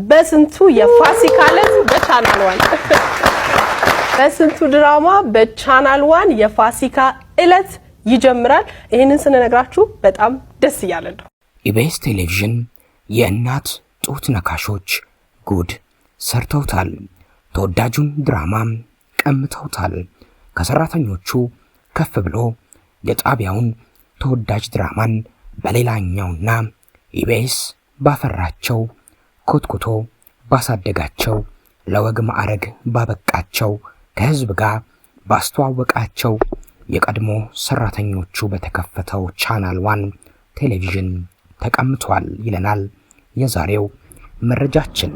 በስንቱ የፋሲካ ዕለት በቻናል ዋን በስንቱ ድራማ በቻናል ዋን የፋሲካ ዕለት ይጀምራል። ይሄንን ስንነግራችሁ በጣም ደስ ይላል። ኢቢኤስ ቴሌቪዥን የእናት ጡት ነካሾች ጉድ ሰርተውታል። ተወዳጁን ድራማ ቀምተውታል። ከሰራተኞቹ ከፍ ብሎ የጣቢያውን ተወዳጅ ድራማን በሌላኛውና ኢቢኤስ ባፈራቸው ኮትኩቶ ባሳደጋቸው ለወግ ማዕረግ ባበቃቸው ከህዝብ ጋር ባስተዋወቃቸው የቀድሞ ሰራተኞቹ በተከፈተው ቻናል ዋን ቴሌቪዥን ተቀምጧል ይለናል የዛሬው መረጃችን።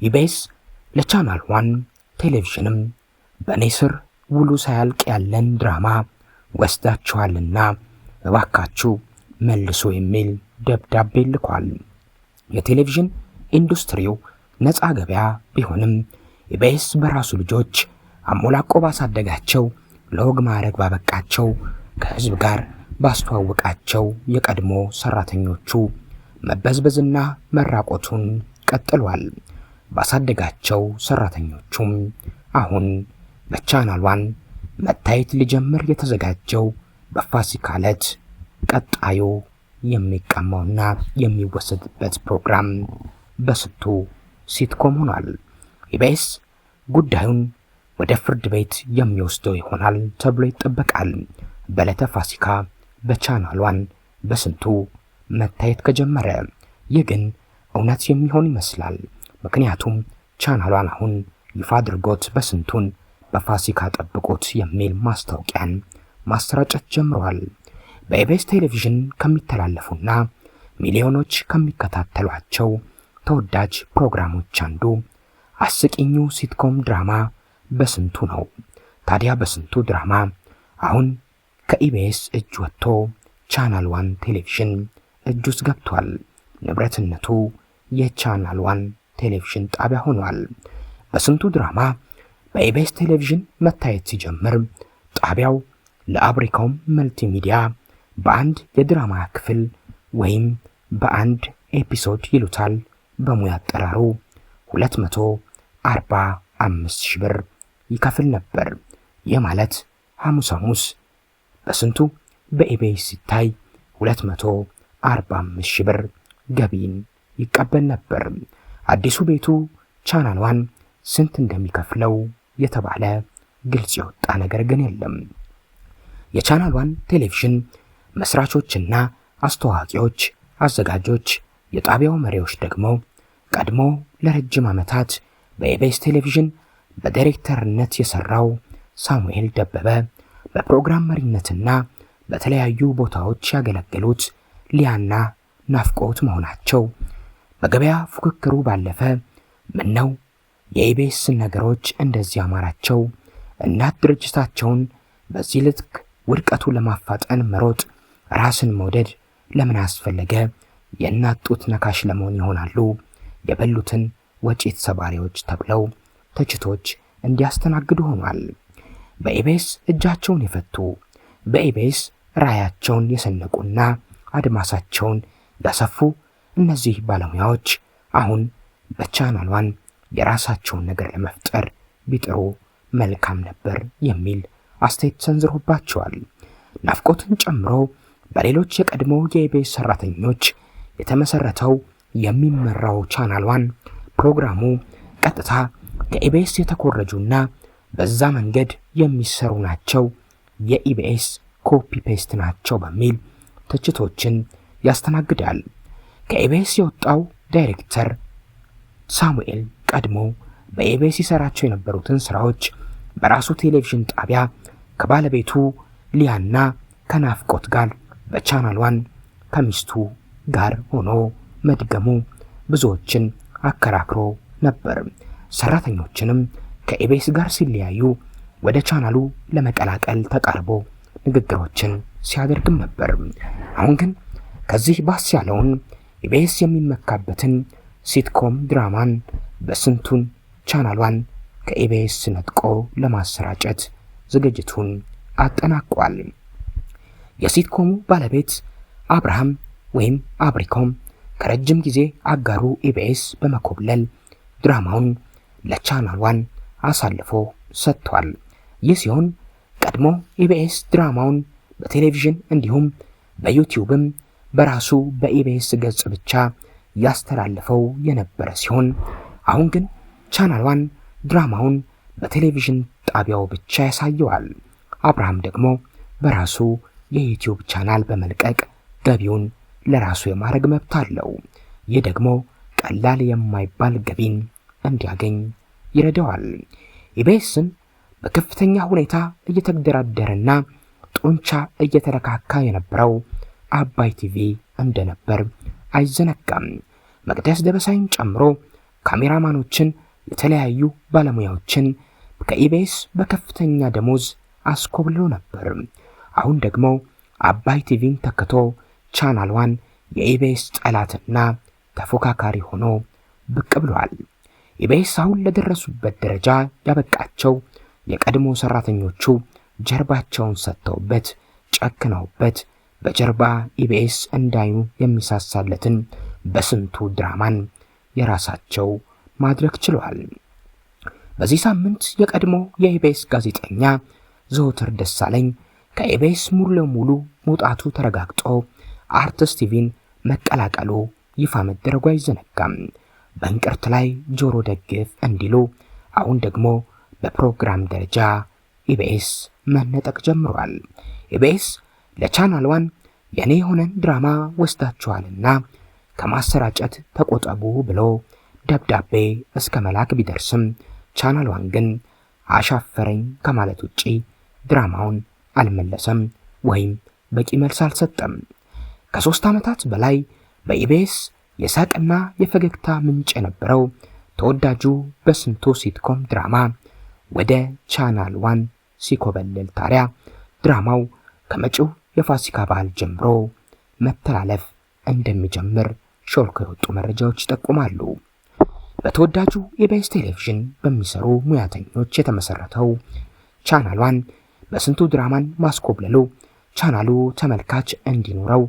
ኢቢኤስ ለቻናል ዋን ቴሌቪዥንም በኔስር ውሉ ሳያልቅ ያለን ድራማ ወስዳችኋልና እባካችሁ መልሶ የሚል ደብዳቤ ልኳል። የቴሌቪዥን ኢንዱስትሪው ነፃ ገበያ ቢሆንም ኢቢኤስ በራሱ ልጆች አሞላቆ ባሳደጋቸው ለወግ ማዕረግ ባበቃቸው ከህዝብ ጋር ባስተዋወቃቸው የቀድሞ ሰራተኞቹ መበዝበዝና መራቆቱን ቀጥሏል። ባሳደጋቸው ሰራተኞቹም አሁን በቻናል ዋን መታየት ሊጀምር የተዘጋጀው በፋሲካ ዕለት ቀጣዩ የሚቀማውና የሚወሰድበት ፕሮግራም በስንቱ ሲትኮም ሆኗል። ኢቢኤስ ጉዳዩን ወደ ፍርድ ቤት የሚወስደው ይሆናል ተብሎ ይጠበቃል። በዕለተ ፋሲካ በቻናል ዋን በስንቱ መታየት ከጀመረ ይህ ግን እውነት የሚሆን ይመስላል። ምክንያቱም ቻናል ዋን አሁን ይፋ አድርጎት በስንቱን በፋሲካ ጠብቁት የሚል ማስታወቂያን ማሰራጨት ጀምሯል። በኢቢኤስ ቴሌቪዥን ከሚተላለፉና ሚሊዮኖች ከሚከታተሏቸው ተወዳጅ ፕሮግራሞች አንዱ አስቂኙ ሲትኮም ድራማ በስንቱ ነው። ታዲያ በስንቱ ድራማ አሁን ከኢቢኤስ እጅ ወጥቶ ቻናል ዋን ቴሌቪዥን እጅ ውስጥ ገብቷል። ንብረትነቱ የቻናል ዋን ቴሌቪዥን ጣቢያ ሆኗል። በስንቱ ድራማ በኢቢኤስ ቴሌቪዥን መታየት ሲጀምር ጣቢያው ለአብሪኮም መልቲሚዲያ በአንድ የድራማ ክፍል ወይም በአንድ ኤፒሶድ ይሉታል በሙያ አጠራሩ 245,000 ብር ይከፍል ነበር። ይህ ማለት ሐሙስ በስንቱ በኢቢኤስ ሲታይ 245,000 ብር ገቢን ይቀበል ነበር። አዲሱ ቤቱ ቻናል ዋን ስንት እንደሚከፍለው የተባለ ግልጽ የወጣ ነገር ግን የለም። የቻናል ዋን ቴሌቪዥን መስራቾችና አስተዋቂዎች፣ አዘጋጆች፣ የጣቢያው መሪዎች ደግሞ ቀድሞ ለረጅም ዓመታት በኢቢኤስ ቴሌቪዥን በዳይሬክተርነት የሰራው ሳሙኤል ደበበ፣ በፕሮግራም መሪነትና በተለያዩ ቦታዎች ያገለገሉት ሊያና ናፍቆት መሆናቸው በገበያ ፉክክሩ ባለፈ ምነው የኢቢኤስ ነገሮች እንደዚህ አማራቸው እናት ድርጅታቸውን በዚህ ልክ ውድቀቱ ለማፋጠን መሮጥ ራስን መውደድ ለምን አስፈለገ? የእናት ጡት ነካሽ ለመሆን ይሆናሉ የበሉትን ወጪት ሰባሪዎች ተብለው ትችቶች እንዲያስተናግዱ ሆኗል። በኢቢኤስ እጃቸውን የፈቱ በኢቢኤስ ራያቸውን የሰነቁና አድማሳቸውን ያሰፉ እነዚህ ባለሙያዎች አሁን በቻናል ዋን የራሳቸውን ነገር ለመፍጠር ቢጥሩ መልካም ነበር የሚል አስተያየት ሰንዝሮባቸዋል። ናፍቆትን ጨምሮ በሌሎች የቀድሞ የኢቢኤስ ሰራተኞች የተመሰረተው የሚመራው ቻናል ዋን ፕሮግራሙ ቀጥታ ከኢቢኤስ የተኮረጁና በዛ መንገድ የሚሰሩ ናቸው፣ የኢቢኤስ ኮፒ ፔስት ናቸው በሚል ትችቶችን ያስተናግዳል። ከኢቢኤስ የወጣው ዳይሬክተር ሳሙኤል ቀድሞ በኢቢኤስ ይሰራቸው የነበሩትን ስራዎች በራሱ ቴሌቪዥን ጣቢያ ከባለቤቱ ሊያና ከናፍቆት ጋር በቻናል ዋን ከሚስቱ ጋር ሆኖ መድገሙ ብዙዎችን አከራክሮ ነበር። ሰራተኞችንም ከኢቢኤስ ጋር ሲለያዩ ወደ ቻናሉ ለመቀላቀል ተቃርቦ ንግግሮችን ሲያደርግም ነበር። አሁን ግን ከዚህ ባስ ያለውን ኢቢኤስ የሚመካበትን ሲትኮም ድራማን በስንቱን ቻናል ዋን ከኢቢኤስ ነጥቆ ለማሰራጨት ዝግጅቱን አጠናቋል። የሲትኮሙ ባለቤት አብርሃም ወይም አብሪኮም ከረጅም ጊዜ አጋሩ ኢቢኤስ በመኮብለል ድራማውን ለቻናል ዋን አሳልፎ ሰጥቷል። ይህ ሲሆን ቀድሞ ኢቢኤስ ድራማውን በቴሌቪዥን እንዲሁም በዩቲዩብም በራሱ በኢቢኤስ ገጽ ብቻ ያስተላልፈው የነበረ ሲሆን አሁን ግን ቻናል ዋን ድራማውን በቴሌቪዥን ጣቢያው ብቻ ያሳየዋል። አብርሃም ደግሞ በራሱ የዩቲዩብ ቻናል በመልቀቅ ገቢውን ለራሱ የማድረግ መብት አለው። ይህ ደግሞ ቀላል የማይባል ገቢን እንዲያገኝ ይረዳዋል። ኢቢኤስን በከፍተኛ ሁኔታ እየተደራደረና ጡንቻ እየተለካካ የነበረው አባይ ቲቪ እንደነበር አይዘነጋም። መቅደስ ደበሳይን ጨምሮ ካሜራማኖችን፣ የተለያዩ ባለሙያዎችን ከኢቢኤስ በከፍተኛ ደሞዝ አስኮብልሎ ነበር። አሁን ደግሞ አባይ ቲቪን ተክቶ ቻናል ዋን የኢቢኤስ ጠላትና ተፎካካሪ ሆኖ ብቅ ብሏል። ኢቢኤስ አሁን ለደረሱበት ደረጃ ያበቃቸው የቀድሞ ሰራተኞቹ ጀርባቸውን ሰጥተውበት ጨክነውበት በጀርባ ኢቢኤስ እንዳይኑ የሚሳሳለትን በስንቱ ድራማን የራሳቸው ማድረግ ችለዋል። በዚህ ሳምንት የቀድሞ የኢቢኤስ ጋዜጠኛ ዘወትር ደሳለኝ ከኢቢኤስ ሙሉ ለሙሉ መውጣቱ ተረጋግጦ አርትስ ቲቪን መቀላቀሉ ይፋ መደረጉ አይዘነጋም። በእንቅርት ላይ ጆሮ ደግፍ እንዲሉ አሁን ደግሞ በፕሮግራም ደረጃ ኢቢኤስ መነጠቅ ጀምሯል። ኢቢኤስ ለቻናል ዋን የኔ የሆነን ድራማ ወስዳችኋልና ከማሰራጨት ተቆጠቡ ብሎ ደብዳቤ እስከ መላክ ቢደርስም ቻናል ዋን ግን አሻፈረኝ ከማለት ውጪ ድራማውን አልመለሰም ወይም በቂ መልስ አልሰጠም። ከ3 ዓመታት በላይ በኢቢኤስ የሳቅና የፈገግታ ምንጭ የነበረው ተወዳጁ በስንቱ ሲትኮም ድራማ ወደ ቻናል ዋን ሲኮበልል ታዲያ ድራማው ከመጪው የፋሲካ በዓል ጀምሮ መተላለፍ እንደሚጀምር ሾልኮ የወጡ መረጃዎች ይጠቁማሉ። በተወዳጁ ኢቢኤስ ቴሌቪዥን በሚሰሩ ሙያተኞች የተመሰረተው ቻናል ዋን በስንቱ ድራማን ማስኮብለሉ ቻናሉ ተመልካች እንዲኖረው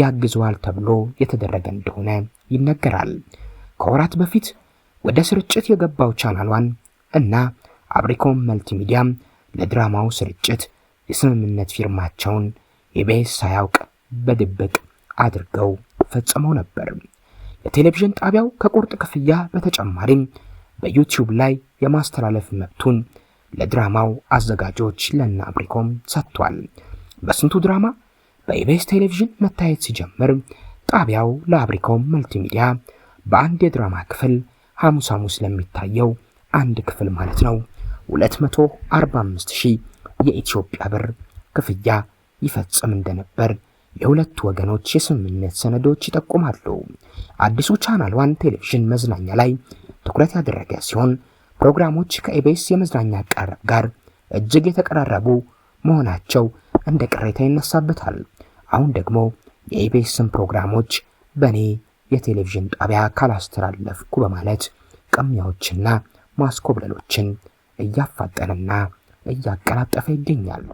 ያግዘዋል ተብሎ የተደረገ እንደሆነ ይነገራል። ከወራት በፊት ወደ ስርጭት የገባው ቻናል ዋን እና አብሪኮም መልቲሚዲያም ለድራማው ስርጭት የስምምነት ፊርማቸውን ኢቢኤስ ሳያውቅ በድብቅ አድርገው ፈጽመው ነበር። የቴሌቪዥን ጣቢያው ከቁርጥ ክፍያ በተጨማሪም በዩቲዩብ ላይ የማስተላለፍ መብቱን ለድራማው አዘጋጆች ለና አብሪኮም ሰጥቷል። በስንቱ ድራማ በኢቢኤስ ቴሌቪዥን መታየት ሲጀምር ጣቢያው ለአብሪኮም መልቲሚዲያ በአንድ የድራማ ክፍል ሐሙስ ለሚታየው አንድ ክፍል ማለት ነው 245,000 የኢትዮጵያ ብር ክፍያ ይፈጽም እንደነበር የሁለቱ ወገኖች የስምምነት ሰነዶች ይጠቁማሉ። አዲሱ ቻናል ዋን ቴሌቪዥን መዝናኛ ላይ ትኩረት ያደረገ ሲሆን ፕሮግራሞች ከኢቢኤስ የመዝናኛ አቀራረብ ጋር እጅግ የተቀራረቡ መሆናቸው እንደ ቅሬታ ይነሳበታል። አሁን ደግሞ የኢቢኤስን ፕሮግራሞች በኔ የቴሌቪዥን ጣቢያ ካላስተላለፍኩ በማለት ቅሚያዎችና ማስኮብለሎችን እያፋጠነና እያቀላጠፈ ይገኛል።